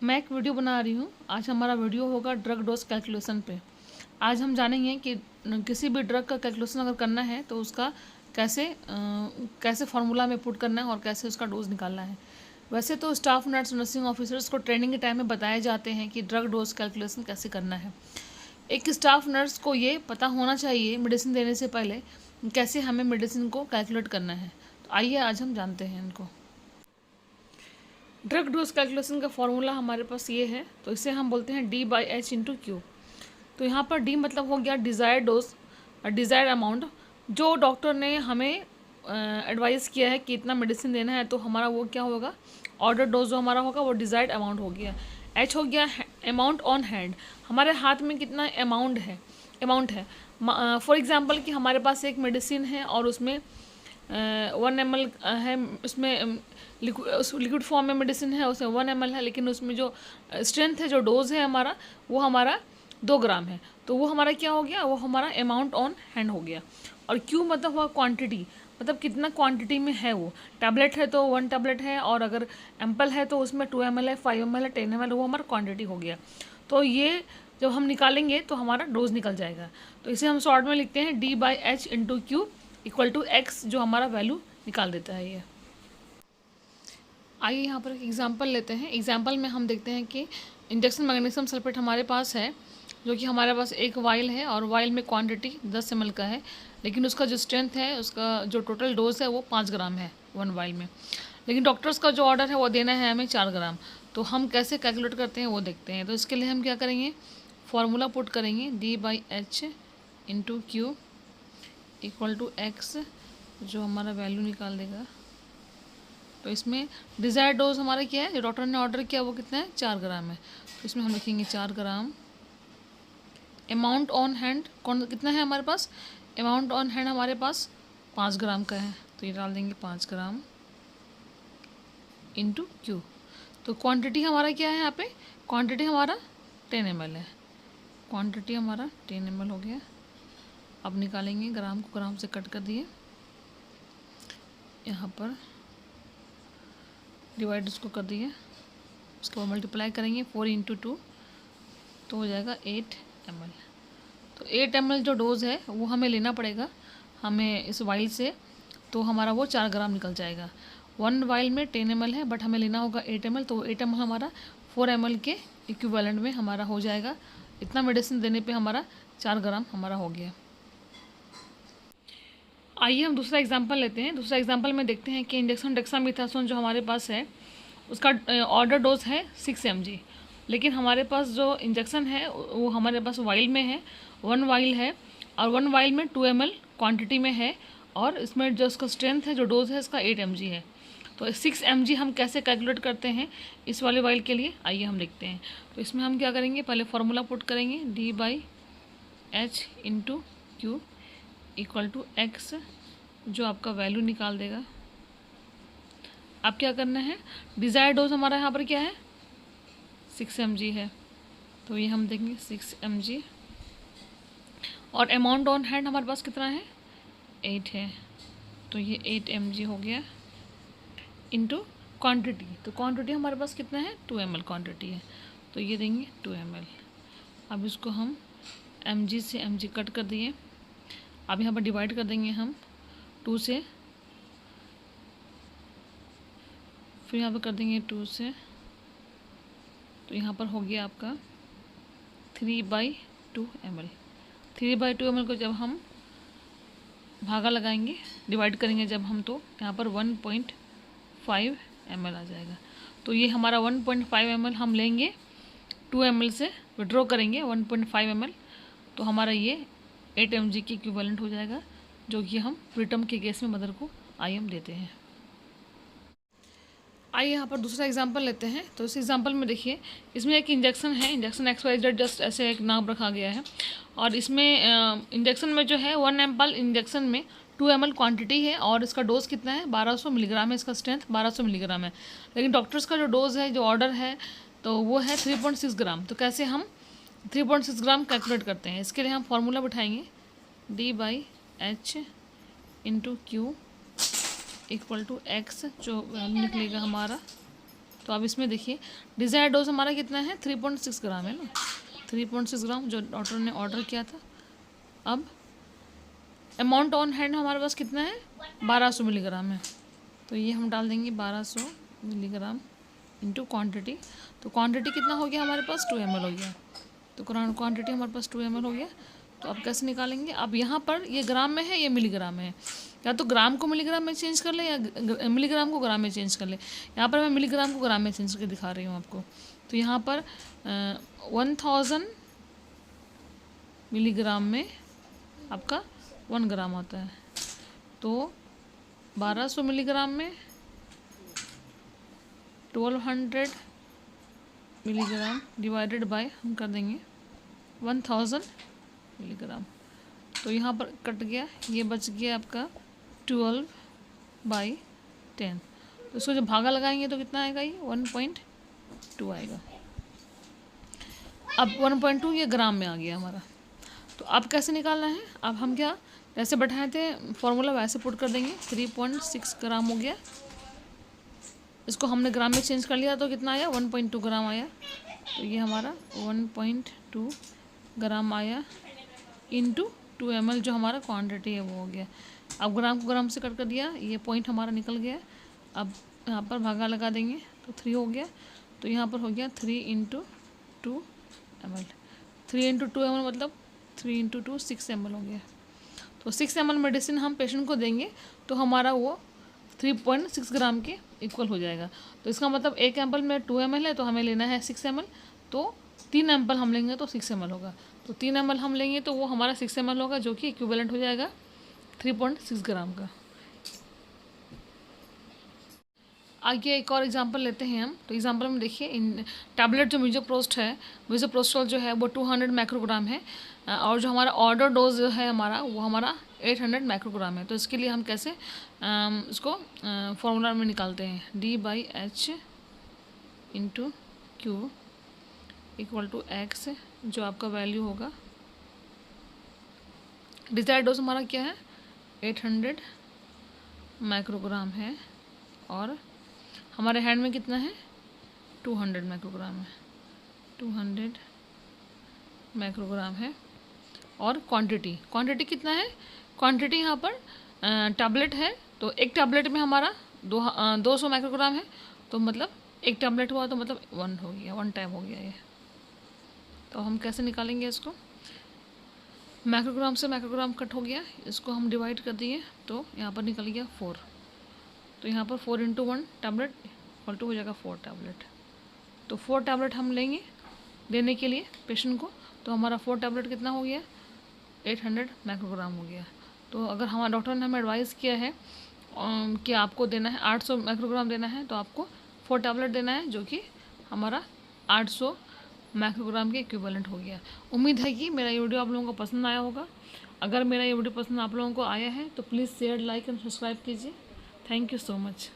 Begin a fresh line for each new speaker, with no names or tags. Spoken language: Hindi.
मैं एक वीडियो बना रही हूँ। आज हमारा वीडियो होगा ड्रग डोज कैलकुलेशन पे। आज हम जानेंगे कि किसी भी ड्रग का कैलकुलेशन अगर करना है तो उसका कैसे फार्मूला में पुट करना है और कैसे उसका डोज निकालना है। वैसे तो स्टाफ नर्स नर्सिंग ऑफिसर्स को ट्रेनिंग के टाइम में बताए जाते हैं कि ड्रग डोज कैलकुलेशन कैसे करना है। एक स्टाफ नर्स को ये पता होना चाहिए मेडिसिन देने से पहले कैसे हमें मेडिसिन को कैलकुलेट करना है। तो आइए आज हम जानते हैं इनको। ड्रग डोज कैलकुलेशन का फॉर्मूला हमारे पास ये है, तो इसे हम बोलते हैं D/H/Q। तो यहाँ पर D मतलब हो गया डिज़ायर्ड डोज, डिज़ायर्ड अमाउंट। जो डॉक्टर ने हमें एडवाइस किया है कि इतना मेडिसिन देना है, तो हमारा वो क्या होगा, ऑर्डर डोज जो हमारा होगा वो डिज़ायर्ड अमाउंट हो गया। H हो गया अमाउंट ऑन हैंड, हमारे हाथ में कितना अमाउंट है। फॉर एग्ज़ाम्पल कि हमारे पास एक मेडिसिन है और उसमें 1 ml है, उसमें लिक्विड फॉर्म में मेडिसिन है, उसमें 1 ml है, लेकिन उसमें जो स्ट्रेंथ है, जो डोज है हमारा, वो हमारा 2 ग्राम है। तो वो हमारा क्या हो गया, वो हमारा अमाउंट ऑन हैंड हो गया। और क्यू मतलब हुआ क्वांटिटी, मतलब कितना क्वांटिटी में है। वो टैबलेट है तो 1 टैबलेट है, और अगर एम्पल है तो उसमें 2 ml है, 5 ml है, 10 ml, वो हमारा क्वांटिटी हो गया। तो ये जब हम निकालेंगे तो हमारा डोज निकल जाएगा। तो इसे हम शॉर्ट में लिखते हैं D/H/Q = X, जो हमारा वैल्यू निकाल देता है ये। आइए यहाँ पर एक एग्जांपल लेते हैं। एग्जांपल में हम देखते हैं कि इंजेक्शन मैग्नीशियम सल्फेट हमारे पास है, जो कि हमारे पास एक वाइल है, और वाइल में क्वांटिटी 10 ml का है, लेकिन उसका जो स्ट्रेंथ है, उसका जो टोटल डोज है वो 5 ग्राम है 1 वाइल में। लेकिन डॉक्टर्स का जो ऑर्डर है वो देना है हमें 4 ग्राम। तो हम कैसे कैलकुलेट करते हैं वो देखते हैं। तो इसके लिए हम क्या करेंगे, फार्मूला पुट करेंगे D/H/Q = X, जो हमारा वैल्यू निकाल देगा। तो इसमें डिज़ायर्ड डोज हमारा क्या है, जो डॉक्टर ने ऑर्डर किया वो कितना है, 4 ग्राम है। तो इसमें हम लिखेंगे 4 ग्राम। अमाउंट ऑन हैंड कौन कितना है हमारे पास, अमाउंट ऑन हैंड हमारे पास 5 ग्राम का है, तो ये डाल देंगे 5 ग्राम इंटू Q। तो क्वांटिटी हमारा क्या है यहाँ पे, क्वांटिटी हमारा 10 ml है, क्वांटिटी हमारा 10 ml हो गया। अब निकालेंगे, ग्राम को ग्राम से कट कर दिए, यहाँ पर डिवाइड उसको कर दिए, उसके बाद मल्टीप्लाई करेंगे 4 × 2, तो हो जाएगा 8 ml। तो 8 ml जो डोज़ है वो हमें लेना पड़ेगा हमें इस वाइल से, तो हमारा वो 4 ग्राम निकल जाएगा। 1 वाइल में 10 ml है, बट हमें लेना होगा 8 ml, तो 8 ml हमारा 4 ml के इक्विवेलेंट में हमारा हो जाएगा। इतना मेडिसिन देने पे हमारा 4 ग्राम हमारा हो गया। आइए हम दूसरा एग्जांपल लेते हैं। दूसरा एग्जांपल में देखते हैं कि इंजेक्शन डेक्सामेथासोन जो हमारे पास है, उसका ऑर्डर डोज है 6 mg, लेकिन हमारे पास जो इंजेक्शन है वो हमारे पास वाइल में है, 1 वाइल है, और 1 वाइल में 2 ml क्वांटिटी में है, और इसमें जो उसका स्ट्रेंथ है, जो डोज है, इसका 8 mg है। तो 6 mg हम कैसे कैलकुलेट करते हैं इस वाले वाइल के लिए, आइए हम देखते हैं। तो इसमें हम क्या करेंगे, पहले फार्मूला पुट करेंगे D/H/Q = X, जो आपका वैल्यू निकाल देगा। अब क्या करना है, डिज़ायर डोज हमारा यहाँ पर क्या है, 6 mg है, तो ये हम देंगे 6 mg, और अमाउंट ऑन हैंड हमारे पास कितना है, 8 है, तो ये 8 mg हो गया इंटू क्वांटिटी। तो क्वांटिटी हमारे पास कितना है, 2 ml क्वांटिटी है, तो ये देंगे 2 ml। अब इसको हम mg से mg कट कर दिए। अब यहाँ पर डिवाइड कर देंगे हम 2 से, फिर यहाँ पर कर देंगे 2 से, तो यहाँ पर हो गया आपका 3/2 ml। 3/2 ml को जब हम भागा लगाएंगे, डिवाइड करेंगे जब हम, तो यहाँ पर 1.5 ml आ जाएगा। तो ये हमारा 1.5 ml हम लेंगे, 2 ml से विड्रॉ करेंगे 1.5 ml, तो हमारा ये 8 mg की इक्विवेलेंट हो जाएगा, जो कि हम प्रीटर्म के केस में मदर को IM देते हैं। आइए यहाँ पर दूसरा एग्जांपल लेते हैं। तो इस एग्जांपल में देखिए, इसमें एक इंजेक्शन है, इंजेक्शन XYZ, जस्ट ऐसे एक नाम रखा गया है, और इसमें इंजेक्शन में जो है 1 एम्पल इंजेक्शन में 2 ml क्वांटिटी है, और इसका डोज कितना है, 1200 मिलीग्राम है, इसका स्ट्रेंथ 1200 मिलीग्राम है। लेकिन डॉक्टर्स का जो डोज है, जो ऑर्डर है, तो वो है 3.6 ग्राम। तो कैसे हम 3.6 ग्राम कैलकुलेट करते हैं, इसके लिए हम फार्मूला बिठाएंगे D/H/Q = X, जो वैल्यू निकलेगा हमारा तो अब इसमें देखिए डिज़ायर्ड डोज हमारा कितना है, 3.6 ग्राम है ना, 3.6 ग्राम जो डॉक्टर ने ऑर्डर किया था। अब अमाउंट ऑन हैंड हमारे पास कितना है, 1200 मिलीग्राम है, तो ये हम डाल देंगे 1200 मिलीग्राम इंटू क्वान्टिटी। तो क्वान्टिटी कितना हो गया हमारे पास, 2 ml हो गया। तो क्वान्टिटी हमारे पास 2 ml हो गया। तो अब कैसे निकालेंगे, अब यहाँ पर ये ग्राम में है, ये मिलीग्राम में है, या तो ग्राम को मिलीग्राम में चेंज कर ले या मिलीग्राम को ग्राम में चेंज कर ले। यहाँ पर मैं मिलीग्राम को ग्राम में चेंज करके दिखा रही हूँ आपको। तो यहाँ पर 1000 मिलीग्राम में आपका 1 ग्राम आता है। तो 1200 मिलीग्राम में 1200 मिलीग्राम डिवाइडेड बाय हम कर देंगे 1000 मिलीग्राम। तो यहाँ पर कट गया, ये बच गया आपका 12/10। तो इसको जब भागा लगाएंगे तो कितना आएगा, ये 1.2 आएगा। अब 1.2 ये ग्राम में आ गया हमारा। तो अब कैसे निकालना है, अब हम क्या जैसे बैठाए थे फॉर्मूला वैसे पुट कर देंगे। 3.6 ग्राम हो गया, इसको हमने ग्राम में चेंज कर लिया तो कितना आया, 1.2 ग्राम आया। तो ये हमारा 1.2 ग्राम आया इंटू 2 ml जो हमारा क्वांटिटी है वो हो गया। अब ग्राम को ग्राम से कट कर दिया, ये पॉइंट हमारा निकल गया। अब यहाँ पर भागा लगा देंगे तो 3 हो गया। तो यहाँ पर हो गया 3 × 2 ml। 3 × 2 ml मतलब 3 × 2 6 ml हो गया। तो 6 ml मेडिसिन हम पेशेंट को देंगे तो हमारा वो 3.6 ग्राम के इक्वल हो जाएगा। तो इसका मतलब एक एम्पल में 2 ml है तो हमें लेना है 6 ml। तो 3 एम्पल हम लेंगे तो 6 ml होगा। तो 3 ml हम लेंगे तो वो हमारा 6 ml होगा, जो कि इक्विवेलेंट हो जाएगा 3.6 ग्राम का। आगे एक और एग्जांपल लेते हैं हम। तो एग्जांपल में देखिए इन टैबलेट जो मिज़ोप्रोस्ट है, मिज़ोप्रोस्टोल जो है वो 200 माइक्रोग्राम है, और जो हमारा ऑर्डर डोज है हमारा वो हमारा 800 माइक्रोग्राम है। तो इसके लिए हम कैसे इसको फॉर्मूला में निकालते हैं, D/H × Q = X, जो आपका वैल्यू होगा। डिजायर्ड डोज हमारा क्या है, 800 माइक्रोग्राम है, और हमारे हैंड में कितना है, 200 माइक्रोग्राम है, 200 माइक्रोग्राम है। और क्वांटिटी कितना है, क्वांटिटी यहाँ पर टैबलेट है, तो एक टैबलेट में हमारा 200 माइक्रोग्राम है, तो मतलब एक टैबलेट हुआ तो मतलब 1 हो गया, 1 टाइम हो गया ये। तो हम कैसे निकालेंगे इसको, माइक्रोग्राम से माइक्रोग्राम कट हो गया, इसको हम डिवाइड कर दिए तो यहाँ पर निकल गया 4। तो यहाँ पर 4 × 1 टैबलेट इक्वल टू हो जाएगा 4 टैबलेट। तो 4 टैबलेट हम लेंगे देने के लिए पेशेंट को। तो हमारा 4 टैबलेट कितना हो गया, 800 माइक्रोग्राम हो गया। तो अगर हमारा डॉक्टर ने हमें एडवाइस किया है कि आपको देना है 800 माइक्रोग्राम देना है, तो आपको 4 टैबलेट देना है, जो कि हमारा 800 माइक्रोग्राम के इक्विवेलेंट हो गया। उम्मीद है कि मेरा ये वीडियो आप लोगों को पसंद आया होगा। अगर मेरा ये वीडियो पसंद आप लोगों को आया है तो please share, like and subscribe कीजिए। Thank you so much.